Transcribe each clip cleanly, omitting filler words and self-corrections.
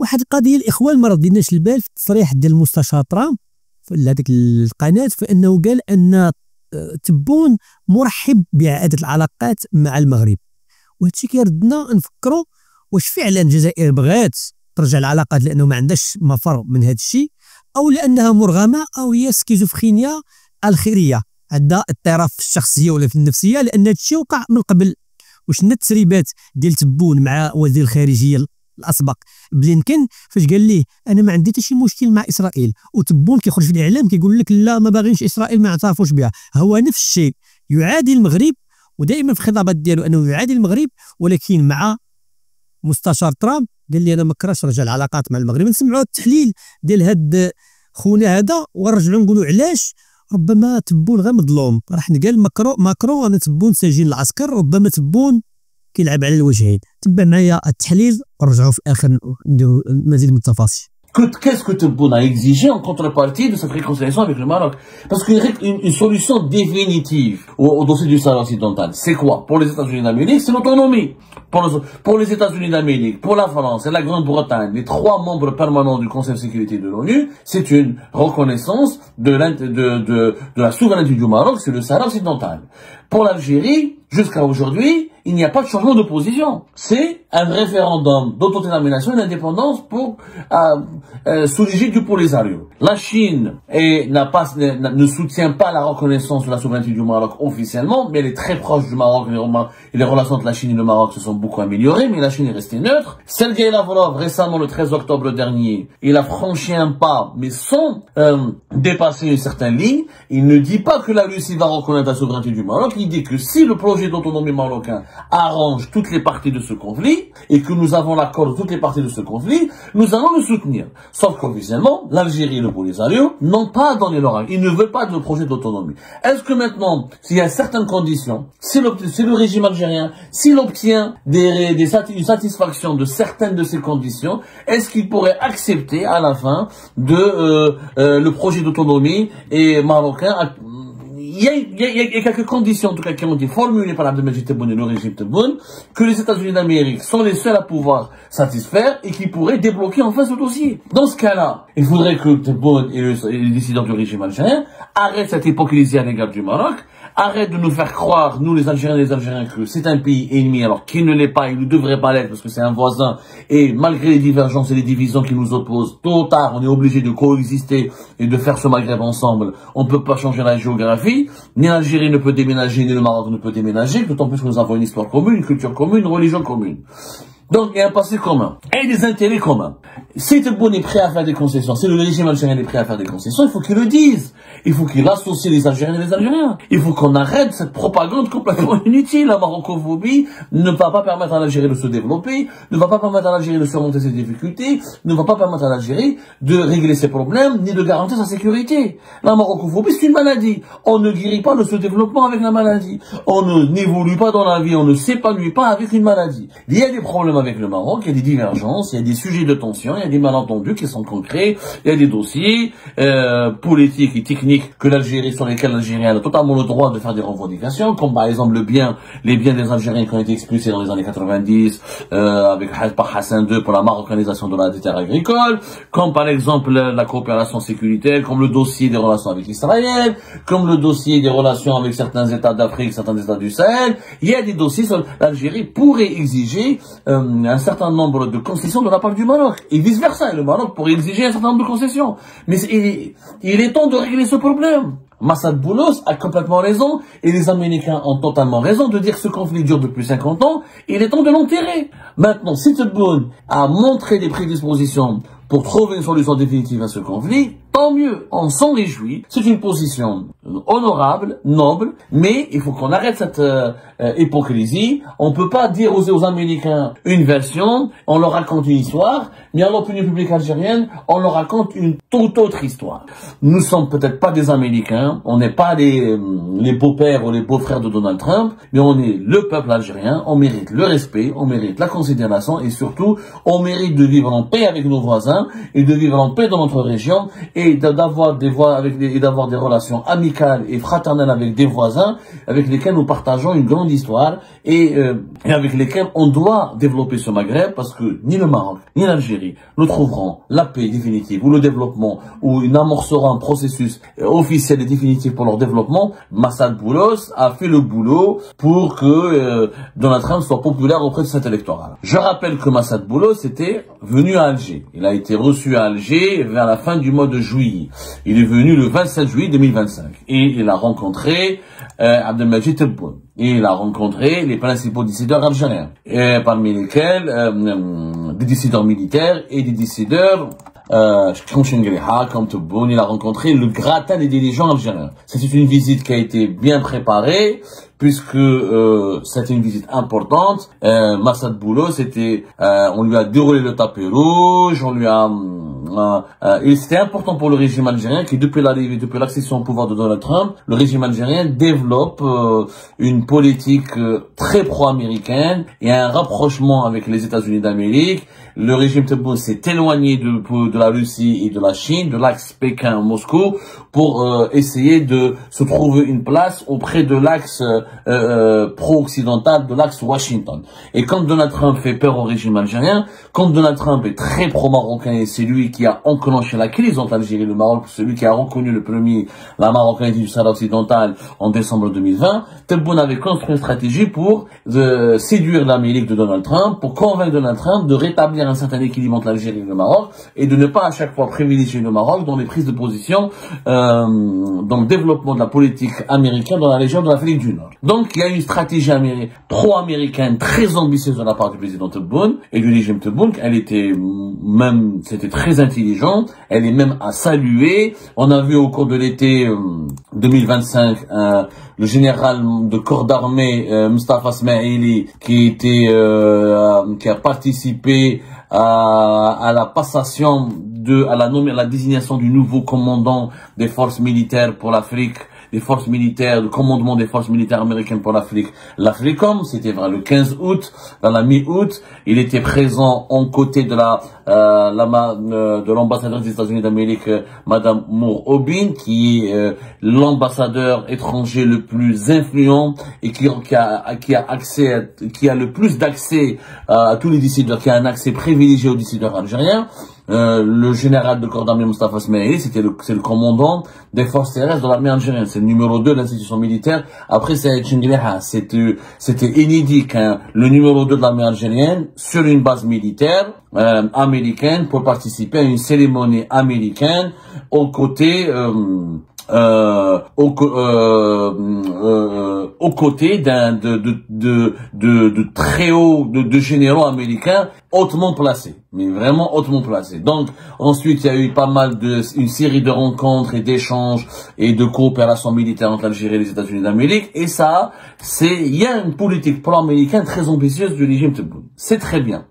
واحد القضيه الاخوان ما رديناش البال في التصريح ديال المستشار ترامب في هذيك القناه، فانه قال ان تبون مرحب باعاده العلاقات مع المغرب. وهذا الشيء كيردنا نفكروا واش فعلا الجزائر بغات ترجع العلاقات لانه ما عندهاش مفر من هذا الشيء، او لانها مرغمه، او هي سكيزوفرينيا الخيريه، عندها اضطراب في الشخصيه ولا في النفسيه، لان هذا الشيء وقع من قبل. وشنا التسريبات ديال تبون مع وزير الخارجيه الاسبق بلينكن فاش قال ليه انا ما عندي حتى شي مشكل مع اسرائيل، وتبون كيخرج في الاعلام كيقول لك لا ما باغينش اسرائيل ما يعترفوش بها. هو نفس الشيء يعادي المغرب، ودائما في الخطابات ديالو انه يعادي المغرب، ولكن مع مستشار ترامب قال لي انا ما كرهتش نرجع العلاقات مع المغرب. نسمعوا التحليل ديال هاد خونا هذا ونرجعوا نقولوا علاش. ربما تبون غير مظلوم، راح نقال ماكرون انا تبون سجين العسكر، ربما تبون كيلعب على الوجهين. تبع معايا التحليل ونرجعوا في الاخر نديروا مزيد من التفاصيل. Qu'est-ce que Tebboune a exigé en contrepartie de cette réconciliation avec le Maroc? Parce qu'une solution définitive au dossier du Sahara occidental, c'est quoi? Pour les États-Unis d'Amérique, c'est l'autonomie. Pour les États-Unis d'Amérique, pour la France et la Grande-Bretagne, les 3 membres permanents du Conseil de sécurité de l'ONU, c'est une reconnaissance de la souveraineté du Maroc sur le Sahara occidental. Pour l'Algérie, jusqu'à aujourd'hui, il n'y a pas de changement de position. C'est un référendum d'autodétermination et d'indépendance sous l'égide du Polisario. La Chine ne soutient pas la reconnaissance de la souveraineté du Maroc officiellement, mais elle est très proche du Maroc et les relations entre la Chine et le Maroc se sont beaucoup améliorées, mais la Chine est restée neutre. Sergei Lavrov, récemment le 13 octobre dernier, il a franchi un pas, mais sans dépasser une certaine ligne. Il ne dit pas que la Russie va reconnaître la souveraineté du Maroc, il dit que si le projet d'autonomie marocain arrange toutes les parties de ce conflit, et que nous avons l'accord de toutes les parties de ce conflit, nous allons le soutenir. Sauf qu'officiellement, l'Algérie et le Polisario n'ont pas donné leur avis. Ils ne veulent pas de projet d'autonomie. Est-ce que maintenant, s'il y a certaines conditions, si le régime algérien, s'il obtient une satisfaction de certaines de ces conditions, est-ce qu'il pourrait accepter à la fin le projet d'autonomie et marocain? Il y a quelques conditions, en tout cas, qui ont été formulées par Abdelmajid Tebboune et le régime Tebboune, que les États-Unis d'Amérique sont les seuls à pouvoir satisfaire et qui pourraient débloquer enfin ce dossier. Dans ce cas-là, il faudrait que Tebboune et les décideurs du régime algérien arrêtent cette hypocrisie à l'égard du Maroc, arrêtent de nous faire croire, nous les Algériens et les Algériens, que c'est un pays ennemi alors qu'il ne l'est pas, il ne devrait pas l'être parce que c'est un voisin, et malgré les divergences et les divisions qui nous opposent, tôt ou tard on est obligé de coexister et de faire ce Maghreb ensemble. On ne peut pas changer la géographie, ni l'Algérie ne peut déménager, ni le Maroc ne peut déménager, d'autant plus que nous avons une histoire commune, une culture commune, une religion commune. Donc il y a un passé commun et des intérêts communs. Si Tebboune est prêt à faire des concessions, si le régime algérien est prêt à faire des concessions, il faut qu'il le dise. Il faut qu'il associe les Algériens et les Algériens. Il faut qu'on arrête cette propagande complètement inutile. La marocophobie ne va pas permettre à l'Algérie de se développer, ne va pas permettre à l'Algérie de surmonter ses difficultés, ne va pas permettre à l'Algérie de régler ses problèmes, ni de garantir sa sécurité. La marocophobie, c'est une maladie. On ne guérit pas de ce développement avec la maladie. On n'évolue pas dans la vie, on ne s'épanouit pas avec une maladie. Il y a des problèmes avec le Maroc, il y a des divergences, il y a des sujets de tension, il y a des malentendus qui sont concrets, il y a des dossiers politiques et techniques que l'Algérie, sur lesquels l'Algérien a totalement le droit de faire des revendications, comme par exemple les biens des Algériens qui ont été expulsés dans les années 90 par Hassan II pour la marocanisation de la terre agricole, comme par exemple la coopération sécuritaire, comme le dossier des relations avec Israël, comme le dossier des relations avec certains États d'Afrique, certains États du Sahel. Il y a des dossiers sur l'Algérie pourrait exiger un certain nombre de concessions de la part du Maroc, et vice-versa, et le Maroc pourrait exiger un certain nombre de concessions. Mais il est temps de régler ce problème. Massad Boulos a complètement raison, et les Américains ont totalement raison de dire que ce conflit dure depuis 50 ans, il est temps de l'enterrer. Maintenant, si Tebboune a montré des prédispositions pour trouver une solution définitive à ce conflit, tant mieux, on s'en réjouit. C'est une position honorable, noble, mais il faut qu'on arrête cette hypocrisie. On ne peut pas dire aux Américains une version, on leur raconte une histoire, mais à l'opinion publique algérienne, on leur raconte une toute autre histoire. Nous ne sommes peut-être pas des Américains, on n'est pas les beaux-pères ou les beaux-frères de Donald Trump, mais on est le peuple algérien, on mérite le respect, on mérite la considération, et surtout, on mérite de vivre en paix avec nos voisins, et de vivre en paix dans notre région, et et d'avoir des relations amicales et fraternelles avec des voisins avec lesquels nous partageons une grande histoire et avec lesquels on doit développer ce Maghreb, parce que ni le Maroc ni l'Algérie ne trouveront la paix définitive ou le développement ou ils amorceront un processus officiel et définitif pour leur développement. Massad Boulos a fait le boulot pour que Donald Trump soit populaire auprès de cet électorat. Je rappelle que Massad Boulos était venu à Alger. Il a été reçu à Alger vers la fin du mois de juillet. Il est venu le 27 juillet 2025 et il a rencontré Abdelmajid Tebboune. Et il a rencontré les principaux décideurs algériens, et parmi lesquels des décideurs militaires et des décideurs comme Chengriha, comme Tebboune. Il a rencontré le gratin des dirigeants algériens. C'était une visite qui a été bien préparée, puisque c'était une visite importante. Massad Boulos, on lui a déroulé le tapis rouge, et c'était important pour le régime algérien qui, depuis l'accession au pouvoir de Donald Trump, le régime algérien développe une politique très pro-américaine et un rapprochement avec les États-Unis d'Amérique. Le régime Tebboune s'est éloigné de la Russie et de la Chine, de l'axe Pékin-Moscou, pour essayer de se trouver une place auprès de l'axe pro-occidental, de l'axe Washington. Et quand Donald Trump fait peur au régime algérien, quand Donald Trump est très pro-marocain et c'est lui qui a enclenché la crise entre l'Algérie et le Maroc, celui qui a reconnu le premier la marocanité du Sahara occidental en décembre 2020, Tebboune avait construit une stratégie pour séduire l'Amérique de Donald Trump, pour convaincre Donald Trump de rétablir un certain équilibre entre l'Algérie et le Maroc et de ne pas à chaque fois privilégier le Maroc dans les prises de position dans le développement de la politique américaine dans la région de l'Afrique du Nord. Donc il y a une stratégie pro-américaine très ambitieuse de la part du président Tebboune et du régime Tebboune. C'était très intelligent, elle est même à saluer. On a vu au cours de l'été 2025 le général de corps d'armée Mustafa Smaili qui a participé à la passation à la désignation du nouveau commandant des forces militaires pour l'Afrique, des forces militaires, le commandement des forces militaires américaines pour l'Afrique, l'Africom. C'était vers le 15 août, dans la mi-août. Il était présent en côté de l'ambassadeur des États-Unis d'Amérique, Madame Moore Obin, qui est l'ambassadeur étranger le plus influent et qui a le plus d'accès à tous les décideurs, qui a un accès privilégié aux décideurs algériens. Le général de corps d'armée Mustafa Smaili, c'est le commandant des forces terrestres de l'armée algérienne. C'est le numéro 2 de l'institution militaire. Après, c'est Chengriha. C'était inédit qu'un le numéro 2 de l'armée algérienne sur une base militaire américaine pour participer à une cérémonie américaine aux côtés de très hauts de généraux américains hautement placés, mais vraiment hautement placés. Donc ensuite il y a eu une série de rencontres et d'échanges et de coopération militaire entre l'Algérie et les États-Unis d'Amérique, et il y a une politique pro-américaine très ambitieuse du régime Tebboune. C'est très bien,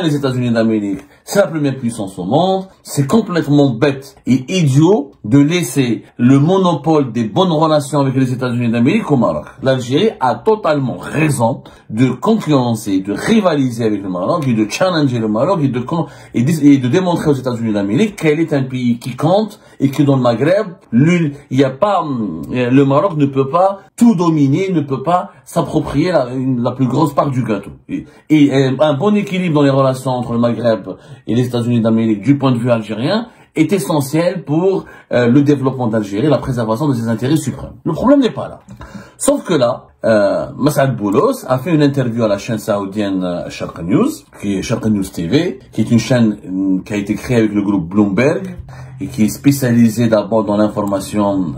les États-Unis d'Amérique, c'est la première puissance au monde. C'est complètement bête et idiot de laisser le monopole des bonnes relations avec les États-Unis d'Amérique au Maroc. L'Algérie a totalement raison de concurrencer, de rivaliser avec le Maroc et de challenger le Maroc et de démontrer aux États-Unis d'Amérique qu'elle est un pays qui compte et que dans le Maghreb, le Maroc ne peut pas tout dominer, ne peut pas s'approprier la plus grosse part du gâteau. Et un bon équilibre dans les relations entre le Maghreb et les États-Unis d'Amérique du point de vue algérien est essentiel pour le développement d'Algérie, la préservation de ses intérêts suprêmes. Le problème n'est pas là. Sauf que là, Massad Boulos a fait une interview à la chaîne saoudienne Sharq News, qui est Sharq News TV, qui est une chaîne qui a été créée avec le groupe Bloomberg et qui est spécialisée d'abord dans l'information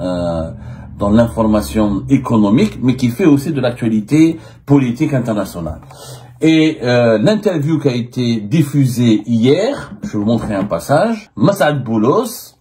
économique, mais qui fait aussi de l'actualité politique internationale. Et l'interview qui a été diffusée hier, je vais vous montrer un passage. Massad Boulos,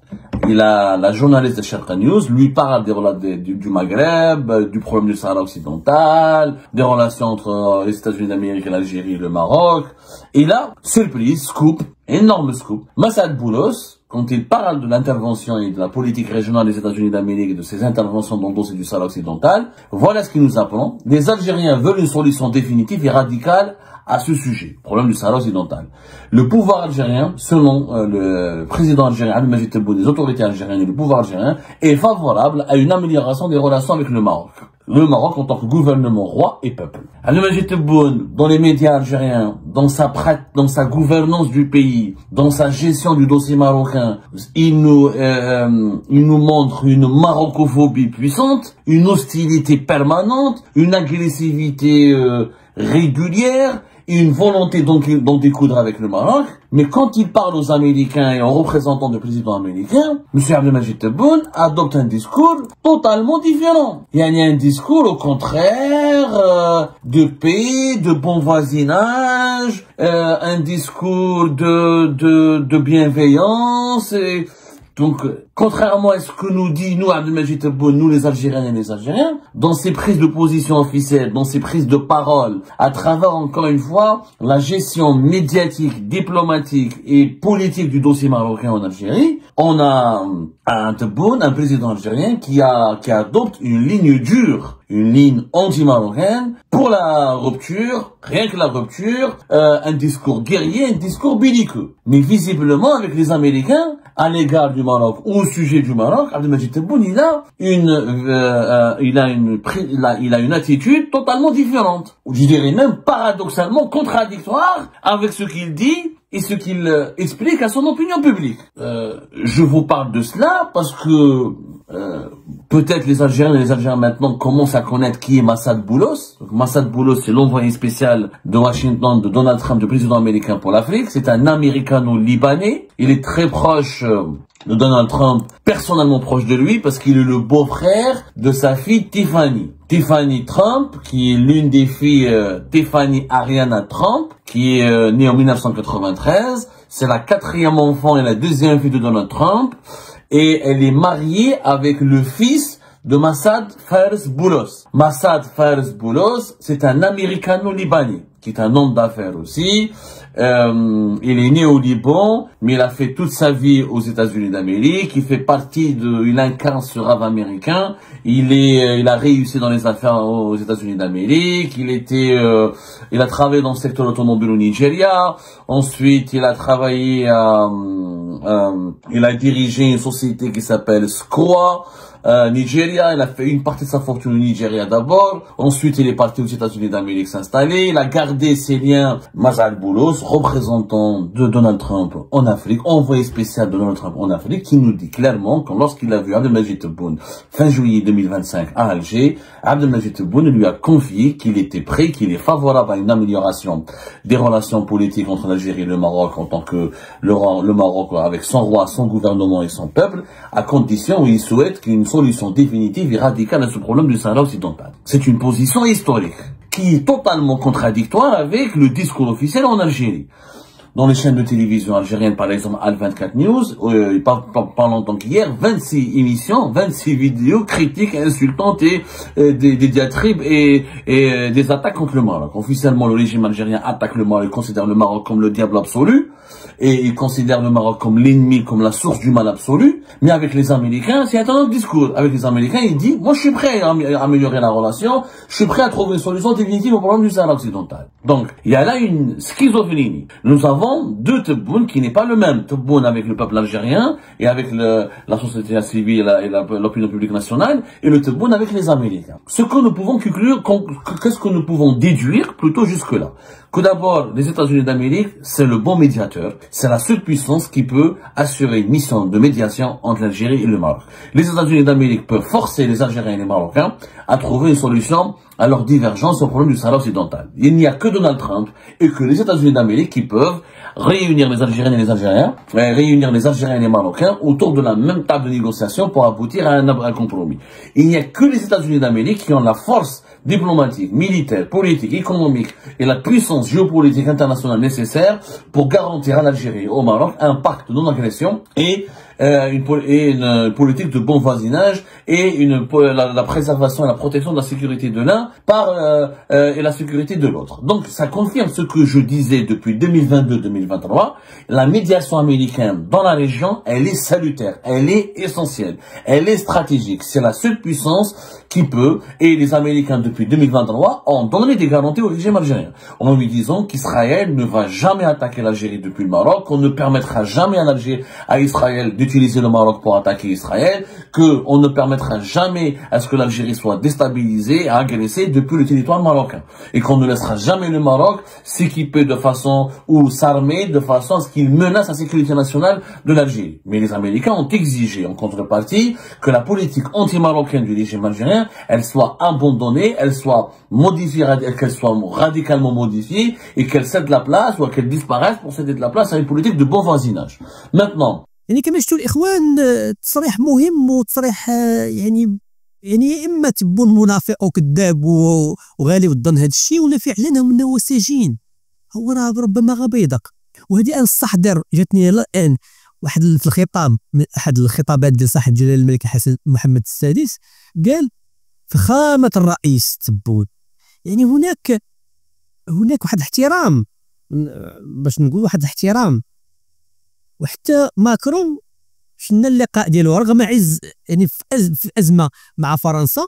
la journaliste de Sharq News, lui parle du Maghreb, du problème du Sahara occidental, des relations entre les États-Unis d'Amérique et l'Algérie et le Maroc. Et là, surprise, scoop, énorme scoop, Massad Boulos, quand il parle de l'intervention et de la politique régionale des États-Unis d'Amérique et de ses interventions dans le dossier du Sahara occidental, voilà ce qu'il nous apprend. Les Algériens veulent une solution définitive et radicale à ce sujet, problème du Sahara occidental. Le pouvoir algérien, selon le président algérien Abdelmadjid Tebboune, les autorités algériennes et le pouvoir algérien, est favorable à une amélioration des relations avec le Maroc. Le Maroc en tant que gouvernement, roi et peuple. Abdelmadjid Tebboune, dans les médias algériens, dans sa gouvernance du pays, dans sa gestion du dossier marocain, il nous montre une marocophobie puissante, une hostilité permanente, une agressivité régulière, une volonté d'en découdre avec le Maroc. Mais quand il parle aux Américains et aux représentants du président américain, M. Abdelmadjid Tebboune adopte un discours totalement différent. Il y a un discours au contraire de paix, de bon voisinage, un discours de bienveillance. Donc, contrairement à ce que nous dit, nous, Abdelmadjid Tebboune, nous les Algériens et les Algériens, dans ces prises de position officielles, dans ces prises de parole, à travers, encore une fois, la gestion médiatique, diplomatique et politique du dossier marocain en Algérie, on a un Tebboune, un président algérien qui adopte une ligne dure, une ligne anti-marocaine pour la rupture, rien que la rupture, un discours guerrier, un discours belliqueux. Mais visiblement, avec les Américains, à l'égard du Maroc ou au sujet du Maroc, Abdelmadjid Tebboune, il a une attitude totalement différente. Je dirais même paradoxalement contradictoire avec ce qu'il dit et ce qu'il explique à son opinion publique. Je vous parle de cela parce que peut-être les Algériens et les Algériens maintenant commencent à connaître qui est Massad Boulos. Donc, Massad Boulos, c'est l'envoyé spécial de Washington de Donald Trump, le président américain pour l'Afrique. C'est un américano-libanais. Il est très proche de Donald Trump, personnellement proche de lui, parce qu'il est le beau-frère de sa fille Tiffany. Tiffany Trump, qui est l'une des filles Tiffany Ariana Trump, qui est née en 1993. C'est la 4e enfant et la 2e fille de Donald Trump. Et elle est mariée avec le fils de Massad Fares Boulos. Massad Fares Boulos, c'est un américano-libanais, qui est un homme d'affaires aussi. Il est né au Liban, mais il a fait toute sa vie aux États-Unis d'Amérique. Il incarne ce rêve américain. Il a réussi dans les affaires aux États-Unis d'Amérique. Il a travaillé dans le secteur automobile au Nigeria. Ensuite, il a travaillé il a dirigé une société qui s'appelle SCOA. Nigeria, il a fait une partie de sa fortune au Nigeria d'abord. Ensuite, il est parti aux États-Unis d'Amérique s'installer. Il a gardé ses liens. Massad Boulos, représentant de Donald Trump en Afrique, envoyé spécial de Donald Trump en Afrique, qui nous dit clairement que lorsqu'il a vu Abdelmadjid Tebboune fin juillet 2025 à Alger, Abdelmadjid Tebboune lui a confié qu'il était prêt, qu'il est favorable à une amélioration des relations politiques entre l'Algérie et le Maroc en tant que le Maroc avec son roi, son gouvernement et son peuple, à condition où il souhaite qu'une solution définitive et radicale à ce problème du Sahara occidental. C'est une position historique qui est totalement contradictoire avec le discours officiel en Algérie. Dans les chaînes de télévision algériennes, par exemple, Al-24 News, pas longtemps qu'hier, 26 émissions, 26 vidéos critiques, insultantes et des diatribes et des attaques contre le Maroc. Officiellement, le régime algérien attaque le Maroc, il considère le Maroc comme le diable absolu, et il considère le Maroc comme l'ennemi, comme la source du mal absolu. Mais avec les Américains, c'est un autre discours. Avec les Américains, il dit, moi je suis prêt à améliorer la relation, je suis prêt à trouver une solution définitive au problème du Sahara occidental. Donc, il y a là une schizophrénie. Nous avons deux Tebboune qui n'est pas le même. Tebboune avec le peuple algérien et avec la société civile et l'opinion publique nationale, et le Tebboune avec les Américains. Ce que nous pouvons conclure, qu'est-ce que nous pouvons déduire plutôt jusque-là? Que d'abord, les États-Unis d'Amérique, c'est le bon médiateur. C'est la seule puissance qui peut assurer une mission de médiation entre l'Algérie et le Maroc. Les États-Unis d'Amérique peuvent forcer les Algériens et les Marocains à trouver une solution à leur divergence au problème du Sahara occidental. Il n'y a que Donald Trump et que les États-Unis d'Amérique qui peuvent réunir les Algériens et les Algériens, réunir les Algériens et les Marocains autour de la même table de négociation pour aboutir à un compromis. Il n'y a que les États-Unis d'Amérique qui ont la force diplomatique, militaire, politique, économique et la puissance géopolitique internationale nécessaire pour garantir à l'Algérie et au Maroc un pacte de non-agression et une politique de bon voisinage et la préservation et la protection de la sécurité de l'un et la sécurité de l'autre. Donc ça confirme ce que je disais depuis 2022-2023, la médiation américaine dans la région, elle est salutaire, elle est essentielle, elle est stratégique. C'est la seule puissance qui peut, et les Américains depuis 2023 ont donné des garanties au régime algérien, en lui disant qu'Israël ne va jamais attaquer l'Algérie depuis le Maroc, qu'on ne permettra jamais à Israël d'utiliser le Maroc pour attaquer Israël, qu'on ne permettra jamais à ce que l'Algérie soit déstabilisée, agressée depuis le territoire marocain, et qu'on ne laissera jamais le Maroc s'équiper de façon ou s'armer de façon à ce qu'il menace la sécurité nationale de l'Algérie. Mais les Américains ont exigé en contrepartie que la politique anti-marocaine du régime algérien, elle soit abandonnée, elle soit modifiée, qu'elle soit radicalement modifiée et qu'elle cède la place ou qu'elle disparaisse pour céder de la place à une politique de bon voisinage. Maintenant, يعني كما شفتوا الاخوان تصريح مهم وتصريح يعني يا اما تبون منافق او كذاب وغالي الظن هذا الشيء، ولا فعلا هو سجين، هو راه ربما غبيضك. وهذه انا الصحدر جاتني الان واحد في الخطاب من احد الخطابات ديال صاحب جلاله الملك حسن محمد السادس، قال فخامة الرئيس تبون، يعني هناك واحد الاحترام، باش نقول واحد الاحترام. وحتى ماكرون شفنا اللقاء ديالو رغم عز يعني في ازمه مع فرنسا،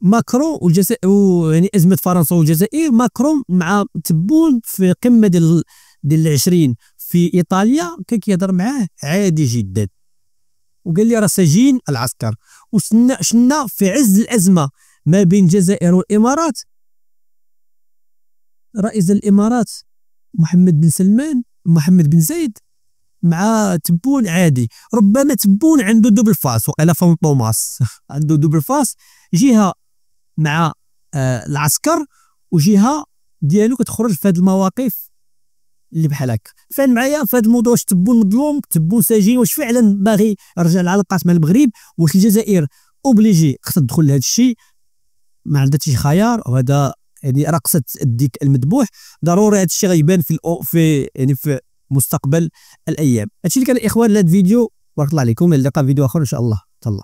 ماكرون والجزائر يعني ازمه فرنسا والجزائر، ماكرون مع تبون في قمه ديال 20 في ايطاليا كان كيهضر معاه عادي جدا، وقال لي راه سجين العسكر. وشنا في عز الازمه ما بين الجزائر والامارات، رئيس الامارات محمد بن زايد مع تبون عادي. ربما تبون عنده دوبل فاس، وقيلا فون توماس عنده دوبل فاس، جهه مع العسكر وجهه ديالو كتخرج في هذه المواقف اللي بحال هكا. فين معايا في هذا الموضوع؟ واش تبون مظلوم، تبون سجين، واش فعلا باغي يرجع العلاقات مع المغرب، واش الجزائر اوبليجي خصها تدخل لهذا الشيء، ما عندها شي خيار، وهذا يعني رقصه الديك المذبوح. ضروري هذا الشيء غيبان في مستقبل الايام. هادشي اللي كان الاخوان لهذا الفيديو، بارك الله عليكم، الى اللقاء في فيديو اخر ان شاء الله.